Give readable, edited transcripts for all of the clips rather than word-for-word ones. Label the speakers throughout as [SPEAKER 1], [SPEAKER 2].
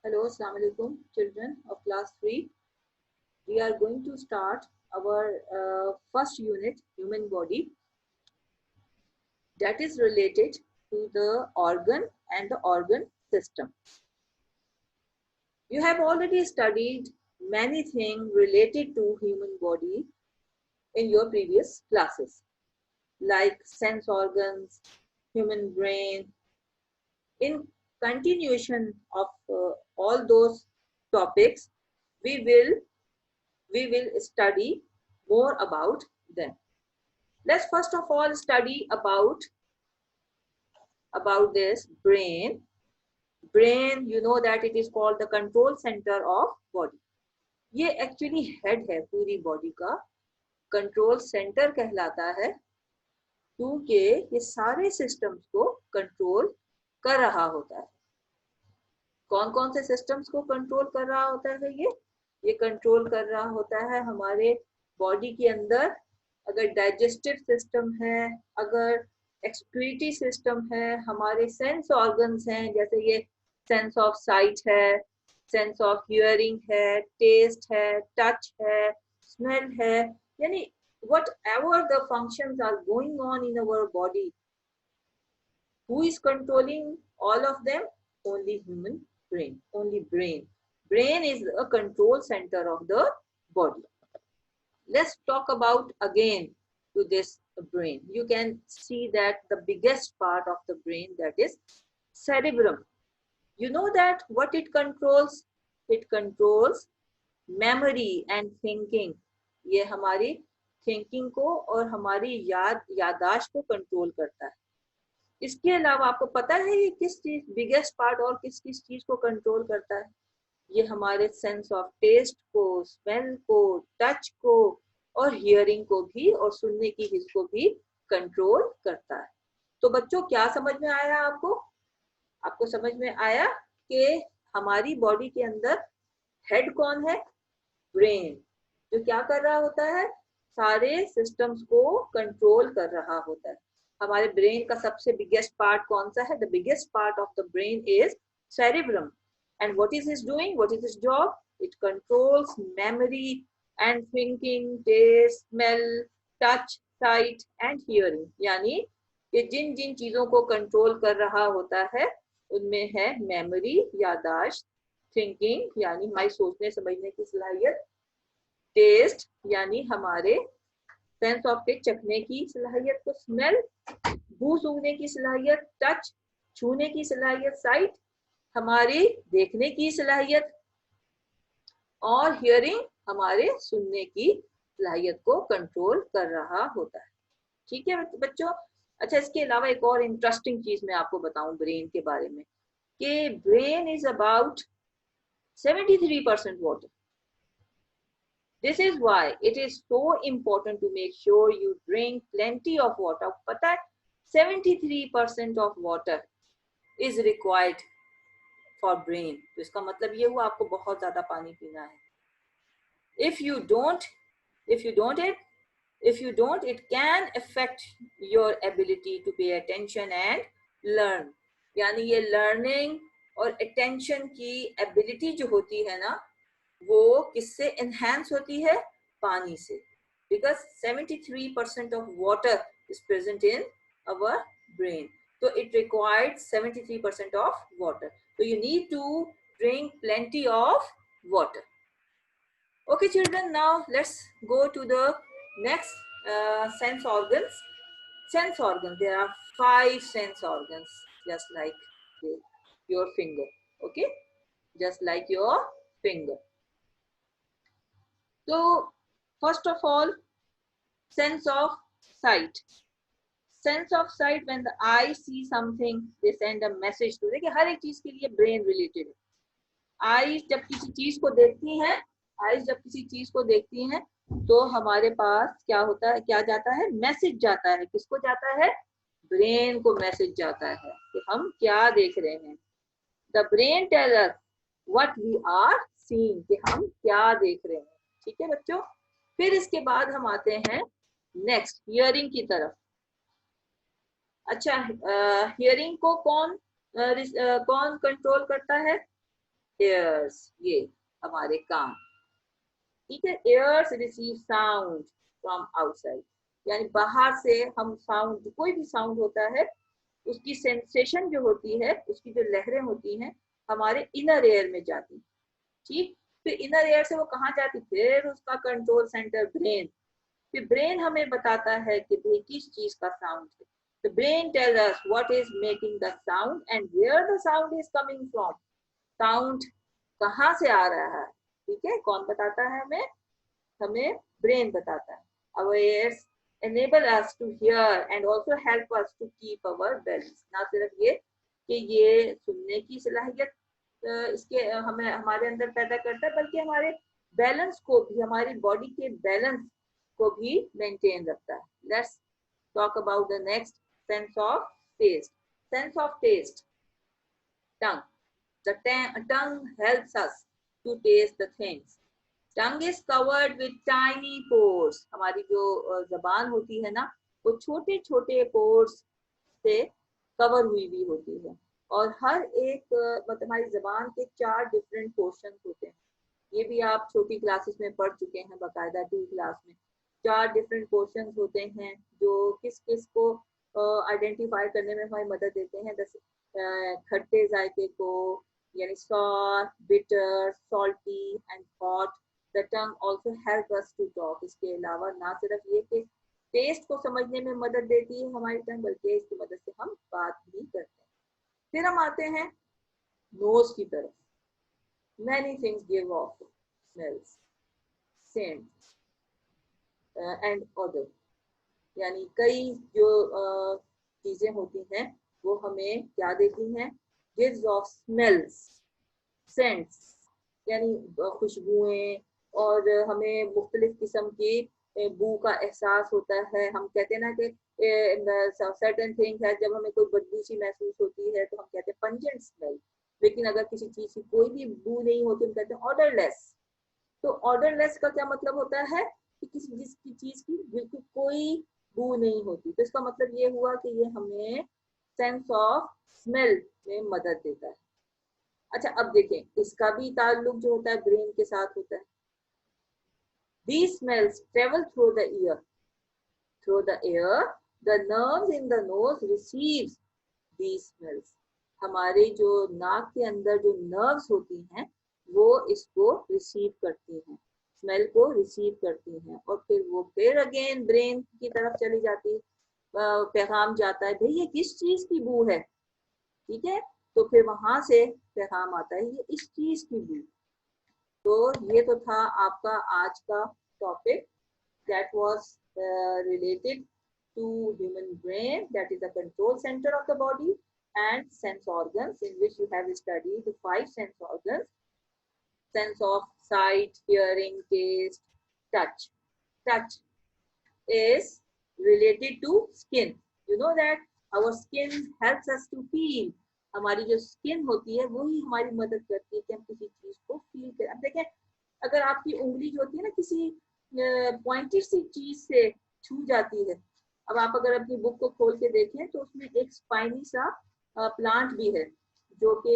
[SPEAKER 1] Hello, Assalamu alaikum, children of class 3. We are going to start our first unit, human body, that is related to the organ and the organ system. You have already studied many things related to human body in your previous classes, like sense organs, human brain. In continuation of all those topics, we will study more about them. Let's first of all study about this brain. Brain, you know that it is called the control center of body. ये actually head है पूरी body का, control center कहलाता है, क्योंकि ये सारे systems को control कर रहा होता है. कौन कौन से systems को control कर रहा होता है ये control कर रहा होता है हमारे body के अंदर. अगर डाइजेस्टिव सिस्टम है, अगर एक्सक्रीटरी सिस्टम है, हमारे सेंस ऑर्गन्स हैं, जैसे ये सेंस ऑफ साइट है, सेंस ऑफ हियरिंग है, टेस्ट है, टच है, स्मेल है, यानी whatever the functions are going on in our body, who is controlling all of them? Only human brain, only brain. Brain is a control center of the body. Let's talk about again to this brain. You can see that the biggest part of the brain, that is cerebrum. You know that what it controls? It controls memory and thinking. ये हमारी thinking को और हमारी यादाश्त को control करता है. इसके अलावा आपको पता है ये किस चीज बिगेस्ट पार्ट और किस किस चीज को कंट्रोल करता है? ये हमारे सेंस ऑफ टेस्ट को, स्मेल को, टच को और हियरिंग को भी और सुनने की हिस्स को भी कंट्रोल करता है. तो बच्चों क्या समझ में आया आपको? आपको समझ में आया कि हमारी बॉडी के अंदर हेड कौन है? ब्रेन, जो क्या कर रहा होता है? सारे सिस्टम्स को कंट्रोल कर रहा होता है. हमारे ब्रेन का सबसे बिगेस्ट पार्ट कौन सा है? The biggest part of the brain is cerebrum. And what is it doing? What is its job? It controls memory and thinking, taste, smell, touch, sight and hearing. यानी ये जिन जिन चीजों को control कर रहा होता है उनमें है मेमोरी, यादाश्त, थिंकिंग यानी हमारी सोचने समझने की सलाहियत, टेस्ट यानी हमारे सेंस ऑफ टेस्ट चखने की सलाहियत को, स्मेल बू सूंघने की सलाहियत, टच छूने की सलाहियत, साइट हमारी देखने की सलाहियत और हियरिंग हमारे सुनने की सलाहियत को कंट्रोल कर रहा होता है. ठीक है बच्चों. अच्छा, इसके अलावा एक और इंटरेस्टिंग चीज मैं आपको बताऊं ब्रेन के बारे में कि brain is about 73% water. This is why it is so important to make sure you drink plenty of water. पता है 73% of water is required for brain. तो इसका मतलब ये हुआ आपको बहुत ज्यादा पानी पीना है. if you don't it can affect your ability to pay attention and learn. यानी ये लर्निंग और अटेंशन की एबिलिटी जो होती है ना, वो किससे एनहांस होती है? पानी से. Because 73% of water is present in our brain. So it required 73% of water. So you need to drink plenty of water. Okay, children, now let's go to the next sense organs. Sense organs. There are 5 sense organs, just like your finger. Okay, just like your finger. So first of all, sense of sight. Sense of sight, when the eye see something they send a message to. देखिए हर एक चीज के लिए brain related है. Eyes जब किसी चीज को देखती हैं, तो हमारे पास क्या होता है, क्या जाता है? मैसेज जाता है. किसको जाता है? ब्रेन को मैसेज जाता है कि हम क्या देख रहे हैं. The brain tell us what we are seeing, कि हम क्या देख रहे हैं. ठीक है बच्चों. फिर इसके बाद हम आते हैं नेक्स्ट हियरिंग की तरफ. अच्छा, हियरिंग को कौन कंट्रोल करता है? ears, ये हमारे कान, ठीक है। ears receive sound from outside, यानी बाहर से हम साउंड, कोई भी साउंड होता है उसकी सेंसेशन जो होती है, उसकी जो लहरें होती हैं हमारे इनर एयर में जाती, ठीक। फिर इनर एयर से वो कहाँ जाती, फिर उसका कंट्रोल सेंटर ब्रेन, फिर ब्रेन हमें बताता है कि भाई किस चीज का साउंड है। The brain tells us what is making the sound and where the sound is coming from. Sound कहाँ से आ रहा है, ठीक है, कौन बताता है हमें, हमें ब्रेन बताता है। Our ears enable us to hear and also help us to keep our balance. ना सिर्फ ये कि ये सुनने की सलाहियत इसके हमें हमारे अंदर पैदा करता है, बल्कि हमारे बैलेंस को भी, हमारी बॉडी के बैलेंस को भी मेंटेन रखता है। Let's talk about the next sense of taste. Sense of taste, tongue. The tongue helps us to taste the things. Tongue is covered with tiny pores. हमारी जो जबान होती है ना, वो छोटे छोटे पोर्स से कवर हुई भी होती है, और हर एक मतलब हमारी जबान के 4 डिफरेंट पोर्शन होते हैं। ये भी आप छोटी क्लासेस में पढ़ चुके हैं बाकायदा, 2 क्लास में 4 डिफरेंट पोर्शन होते हैं जो किस किस को आइडेंटिफाई करने में हमारी मदद देते हैं। जैसे खट्टे जायके को, यानी sour, bitter, salty and hot. The tongue also help us to talk. इसके अलावा ना सिर्फ ये कि टेस्ट को समझने में मदद देती है हमारी टंग, बल्कि इसकी मदद से हम बात भी करते हैं। फिर हम आते हैं नोज की तरफ। Many things give off smells, scents and odor. यानी कई जो चीजें होती हैं वो हमें क्या देती हैं, gives off smells, सेंट्स, यानी खुशबुएं, और हमें मुख्तलिफ किस्म की बू का एहसास होता है। हम कहते हैं ना कि सर्टेन थिंग है, जब हमें कोई बदबू सी महसूस होती है तो हम कहते हैं पंजेंट स्मेल, लेकिन अगर किसी चीज की कोई भी बू नहीं होती हम कहते हैं ऑर्डरलेस। तो ऑर्डरलेस का क्या मतलब होता है कि किसी जिसकी चीज की बिल्कुल कोई बू नहीं होती। तो इसका मतलब ये हुआ कि ये हमें सेंस ऑफ स्मेल में मदद देता है। अच्छा, अब देखें इसका भी ताल्लुक जो होता है ब्रेन के साथ होता है। These smells travel through the ear. Through the ear, the nerves in the nose receives these smells. हमारे जो नाक के अंदर जो नर्व्स होती हैं वो इसको रिसीव करती हैं, स्मेल को रिसीव करती हैं, और फिर वो फिर अगेन ब्रेन की तरफ चली जाती है। पैगाम जाता है भाई ये किस चीज की बू है, ठीक है, तो फिर वहां से पैगाम आता है ये इस चीज की बू। तो ये तो था आपका आज का topic, that was related to human brain, that is the control centre of the body, and sense organs, in which you have studied the 5 sense organs: sense of sight, hearing, taste, touch. Touch is related to skin. You know that our skin helps us to feel. हमारी जो skin होती है वही हमारी मदद करती है कि हम किसी चीज को फील करें। अब देखें, अगर आपकी उंगली जो होती है ना किसी पॉइंटेड सी चीज से छू जाती है, अब आप अगर अपनी बुक को खोल के देखें तो उसमें एक स्पाइनी सा प्लांट भी है जो कि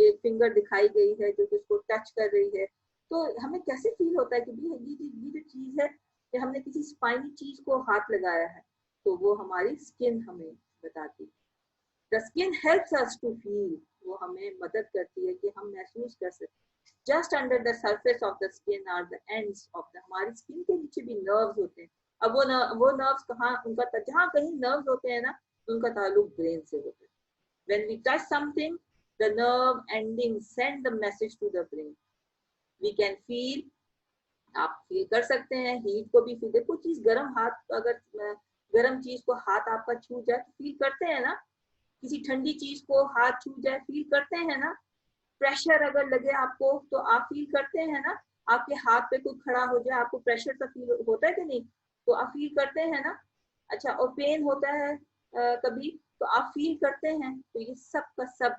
[SPEAKER 1] एक फिंगर दिखाई गई है जो कि उसको टच कर रही है। तो हमें कैसे फील होता है कि ये जो चीज है कि हमने किसी स्पाइनी चीज को हाथ लगाया है, तो वो हमारी स्किन हमें बताती है। The skin helps us to feel, वो हमें मदद करती है कि हम महसूस कर सकें। Just under the surface of the skin are the ends of the, हमारी स्किन के नीचे भी नर्व्स होते हैं। अब वो नर्व्स कहाँ, उनका जहाँ कहीं नर्व्स होते हैं ना उनका ताल्लुक ब्रेन से होता है। When we touch something, the nerve endings send the message to the brain. We can feel, आप फील कर सकते हैं, हीट को भी फील, देखो चीज गर्म, हाथ अगर गर्म चीज को हाथ आपका छू जाए तो फील करते हैं ना, किसी ठंडी चीज को हाथ छू जाए फील करते हैं ना, प्रेशर अगर लगे आपको तो आप फील करते हैं ना, आपके हाथ पे कोई खड़ा हो जाए आपको प्रेशर का फील होता है कि नहीं, तो आप फील करते हैं ना। अच्छा, और पेन होता है कभी तो आप फील करते हैं। तो ये सब का सब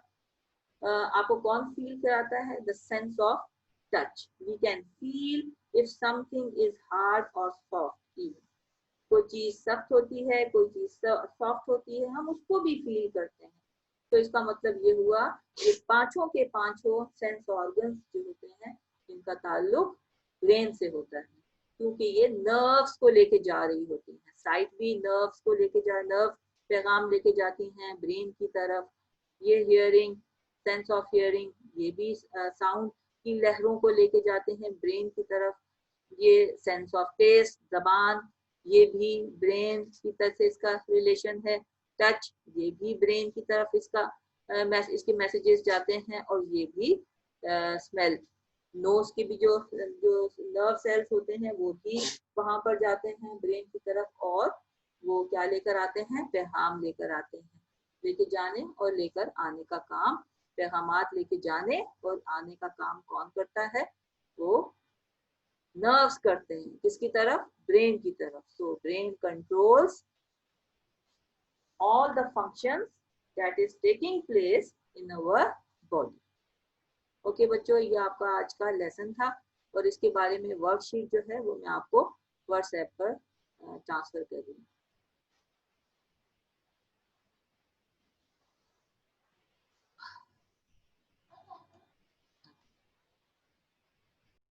[SPEAKER 1] आपको कौन फील कराता है, the sense of touch. We can feel if something is hard और सॉफ्ट। कोई चीज सख्त होती है, कोई चीज सॉफ्ट होती है, हम उसको भी फील करते हैं। तो इसका मतलब ये हुआ ये पांचों के पांचों सेंस ऑर्गन्स जो होते हैं इनका ताल्लुक ब्रेन से होता है, क्योंकि ये नर्व्स को लेके जा रही होती है। साइट भी नर्व्स को लेके नर्व पैगाम लेके जाती हैं ब्रेन की तरफ। ये हियरिंग, सेंस ऑफ हियरिंग, ये भी साउंड की लहरों को लेके जाते हैं ब्रेन की तरफ। ये सेंस ऑफ टेस्ट, जबान, ये भी ब्रेन की तरफ से इसका रिलेशन है। टच, ये भी ब्रेन की तरफ इसका इसके मैसेजेस जाते हैं। और ये भी स्मेल, नोज के भी जो नर्व सेल्स होते हैं वो भी वहां पर जाते हैं ब्रेन की तरफ, और वो क्या लेकर आते हैं, पैगाम लेकर आते हैं। लेके जाने और लेकर आने का काम, पैगामात लेके जाने और आने का काम कौन करता है, वो नर्व्स करते हैं। किसकी तरफ, ब्रेन की तरफ। So brain controls all the functions that is taking place in our body. Okay बच्चों, ये आपका आज का लेसन था और इसके बारे में वर्कशीट जो है वो मैं आपको व्हाट्सएप पर ट्रांसफर कर दूंगी।